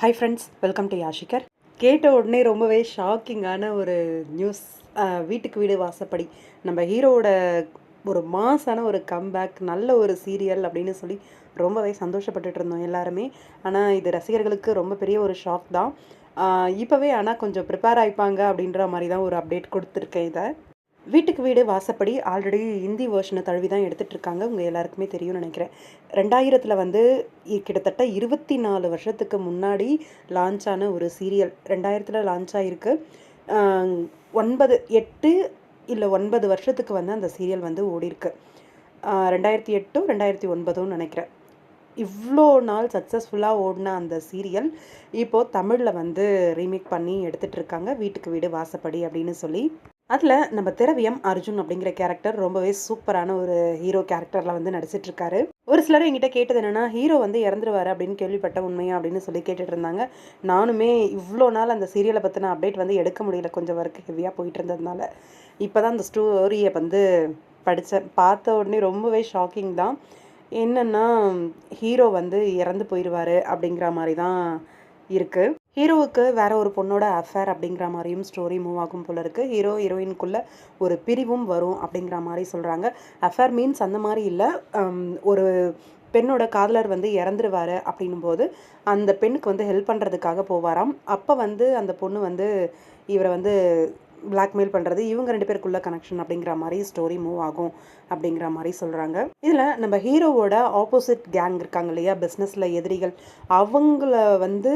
Hi friends, welcome to Yashikar. கேட்ட உடனே ரொம்பவே ஷாக்கிங்கான ஒரு நியூஸ். வீட்டுக்கு வீடு வாசப்படி நம்ம ஹீரோவோட ஒரு மாஸான ஒரு கம்பேக், நல்ல ஒரு சீரியல் அப்படின்னு சொல்லி ரொம்பவே சந்தோஷப்பட்டுட்டு இருந்தோம் எல்லாருமே. ஆனால் இது ரசிகர்களுக்கு ரொம்ப பெரிய ஒரு ஷாக் தான். இப்போவே ஆனால் கொஞ்சம் ப்ரிப்பேர் ஆயிப்பாங்க அப்படின்ற மாதிரி தான் ஒரு அப்டேட் கொடுத்துருக்கேன். இதை வீட்டுக்கு வீடு வாசப்படி ஆல்ரெடி ஹிந்தி வேர்ஷனை தழுவி தான் எடுத்துகிட்ருக்காங்க. உங்கள் எல்லாருக்குமே தெரியும்னு நினைக்கிறேன். 2000 வந்து கிட்டத்தட்ட 24 வருஷத்துக்கு முன்னாடி லான்ச் ஆன ஒரு சீரியல். 2000 லான்ச் ஆகிருக்கு. 8 இல்லை 9 வருஷத்துக்கு வந்து அந்த சீரியல் வந்து ஓடிருக்கு. 2008 2009 நினைக்கிறேன். இவ்வளோ நாள் சக்ஸஸ்ஃபுல்லாக ஓடின அந்த சீரியல் இப்போது தமிழில் வந்து ரீமேக் பண்ணி எடுத்துகிட்டு இருக்காங்க. வீட்டுக்கு வீடு வாசப்படி அப்படின்னு சொல்லி. அதில் நம்ம திரவியம் அர்ஜுன் அப்படிங்கிற கேரக்டர் ரொம்பவே சூப்பரான ஒரு ஹீரோ கேரக்டரில் வந்து நடிச்சிட்ருக்காரு. ஒரு சிலர் என்கிட்ட கேட்டது என்னென்னா, ஹீரோ வந்து இறந்துருவார் அப்படின்னு கேள்விப்பட்ட உண்மையா அப்படின்னு சொல்லி கேட்டுட்டு இருந்தாங்க. நானுமே இவ்வளோ நாள் அந்த சீரியலை பற்றின அப்டேட் வந்து எடுக்க முடியல, கொஞ்சம் ஒர்க் ஹெவியாக போயிட்டு இருந்ததுனால. இப்போ தான் அந்த ஸ்டோரியை வந்து படித்தேன். பார்த்த உடனே ரொம்பவே ஷாக்கிங் தான். என்னென்னா, ஹீரோ வந்து இறந்து போயிடுவார் அப்படிங்கிற மாதிரி தான் இருக்குது. ஹீரோவுக்கு வேற ஒரு பொண்ணோட அஃபேர் அப்படிங்கிற மாதிரியும் ஸ்டோரி மூவ் ஆகும் போல இருக்குது. ஹீரோ ஹீரோயின்குள்ளே ஒரு பிரிவும் வரும் அப்படிங்கிற மாதிரி சொல்கிறாங்க. அஃபேர் மீன்ஸ் அந்த மாதிரி இல்லை, ஒரு பெண்ணோட காதலர் வந்து இறந்துருவார் அப்படின்னும் போது அந்த பெண்ணுக்கு வந்து ஹெல்ப் பண்ணுறதுக்காக போவாராம். அப்போ வந்து அந்த பொண்ணு வந்து இவரை வந்து பிளாக்மெயில் பண்ணுறது, இவங்க 2 பேருக்குள்ள கனெக்ஷன் அப்படிங்கிற மாதிரி ஸ்டோரி மூவ் ஆகும் அப்படிங்கிற மாதிரி சொல்கிறாங்க. இதில் நம்ம ஹீரோவோட ஆப்போசிட் கேங் இருக்காங்க இல்லையா, பிஸ்னஸில் எதிரிகள், அவங்கள வந்து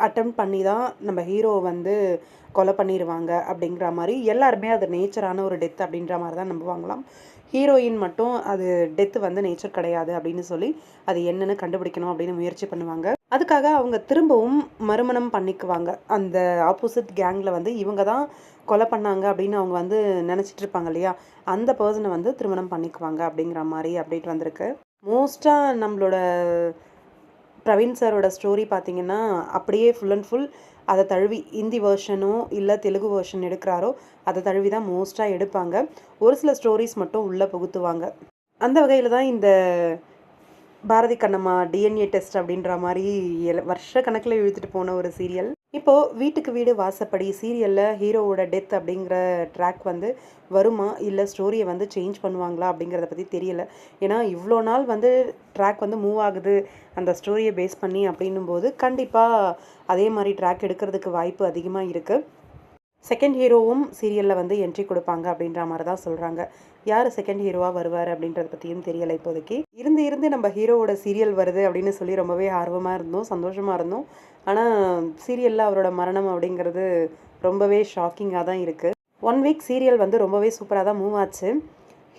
அட்டம் பண்ணி தான் நம்ம ஹீரோவை வந்து கொலை பண்ணிடுவாங்க அப்படிங்கிற மாதிரி. எல்லாருமே அது நேச்சரான ஒரு டெத் அப்படின்ற மாதிரி தான் நம்புவாங்களாம். ஹீரோயின் மட்டும் அது டெத்து வந்து நேச்சர் கிடையாது அப்படின்னு சொல்லி அது என்னன்னு கண்டுபிடிக்கணும் அப்படின்னு முயற்சி பண்ணுவாங்க. அதுக்காக அவங்க திரும்பவும் மறுமணம் பண்ணிக்குவாங்க. அந்த ஆப்போசிட் கேங்கில் வந்து இவங்க தான் கொலை பண்ணாங்க அப்படின்னு அவங்க வந்து நினச்சிட்டு இருப்பாங்க இல்லையா, அந்த பர்சனை வந்து திருமணம் பண்ணிக்குவாங்க அப்படிங்கிற மாதிரி அப்டேட் வந்திருக்கு. மோஸ்ட்டாக நம்மளோட பிரவீன் சாரோட ஸ்டோரி பார்த்திங்கன்னா அப்படியே ஃபுல் அண்ட் ஃபுல் அதை தழுவி ஹிந்தி வேர்ஷனோ இல்லை தெலுங்கு வேர்ஷன் எடுக்கிறாரோ அதை தழுவி தான் மோஸ்ட்டாக எடுப்பாங்க. ஒரு சில ஸ்டோரிஸ் மட்டும் உள்ளே புகுத்துவாங்க. அந்த வகையில் தான் இந்த பாரதி கண்ணம்மா டிஎன்ஏ டெஸ்ட் அப்படின்ற மாதிரி வருஷ கணக்கில் இழுத்துட்டு போன ஒரு சீரியல். இப்போது வீட்டுக்கு வீடு வாசப்படி சீரியலில் ஹீரோவோட டெத் அப்படிங்கிற ட்ராக் வந்து வருமா, இல்லை ஸ்டோரியை வந்து சேஞ்ச் பண்ணுவாங்களா அப்படிங்கிறத பற்றி தெரியல. ஏன்னா இவ்வளோ நாள் வந்து ட்ராக் வந்து மூவ் ஆகுது அந்த ஸ்டோரியை பேஸ் பண்ணி அப்படின்னும் போது கண்டிப்பாக அதே மாதிரி ட்ராக் எடுக்கிறதுக்கு வாய்ப்பு அதிகமாக இருக்குது. செகண்ட் ஹீரோவும் சீரியலில் வந்து என்ட்ரி கொடுப்பாங்க அப்படின்ற மாதிரி தான் சொல்கிறாங்க. யார் செகண்ட் ஹீரோவாக வருவார் அப்படின்றத பற்றியும் தெரியலை இப்போதைக்கு. இருந்து நம்ம ஹீரோவோட சீரியல் வருது அப்படின்னு சொல்லி ரொம்பவே ஆர்வமாக இருந்தோம், சந்தோஷமாக இருந்தோம். ஆனால் சீரியலில் அவரோட மரணம் அப்படிங்கிறது ரொம்பவே ஷாக்கிங்காக தான் இருக்குது. 1 வீக் சீரியல் வந்து ரொம்பவே சூப்பராக தான் மூவ் ஆச்சு.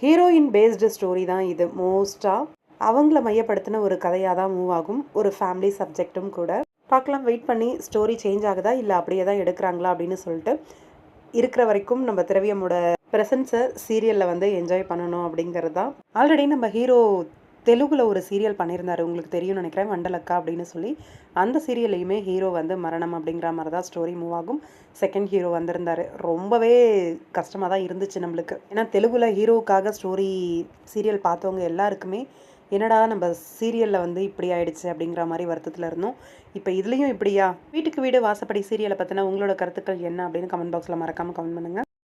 ஹீரோயின் பேஸ்டு ஸ்டோரி தான் இது. மோஸ்ட்டாக அவங்கள மையப்படுத்தின ஒரு கதையாக தான் மூவ் ஆகும். ஒரு ஃபேமிலி சப்ஜெக்டும் கூட. பார்க்கலாம், வெயிட் பண்ணி ஸ்டோரி சேஞ்ச் ஆகுதா இல்லை அப்படியே தான் எடுக்கிறாங்களா அப்படின்னு சொல்லிட்டு. இருக்கிற வரைக்கும் நம்ம திரவியமோட ப்ரெசன்ஸை சீரியலில் வந்து என்ஜாய் பண்ணணும் அப்படிங்கிறது தான். ஆல்ரெடி நம்ம ஹீரோ தெலுங்குல ஒரு சீரியல் பண்ணியிருந்தார், உங்களுக்கு தெரியும்னு நினைக்கிறேன், வண்டலக்கா அப்படின்னு சொல்லி. அந்த சீரியல்லையுமே ஹீரோ வந்து மரணம் அப்படிங்கிற மாதிரி தான் ஸ்டோரி மூவ் ஆகும். செகண்ட் ஹீரோ வந்திருந்தார். ரொம்பவே கஷ்டமாக தான் இருந்துச்சு நம்மளுக்கு. ஏன்னா தெலுங்குல ஹீரோவுக்காக ஸ்டோரி சீரியல் பார்த்தவங்க எல்லாருக்குமே என்னடா நம்ம சீரியலில் வந்து இப்படி ஆயிடுச்சு அப்படிங்கிற மாதிரி வருத்தத்தில் இருந்தோம். இப்போ இதுலேயும் இப்படியா? வீட்டுக்கு வீடு வாசப்படி சீரியலை பற்றின உங்களோட கருத்துக்கள் என்ன அப்படின்னு கமெண்ட் பாக்ஸில் மறக்காமல் கமெண்ட் பண்ணுங்கள்.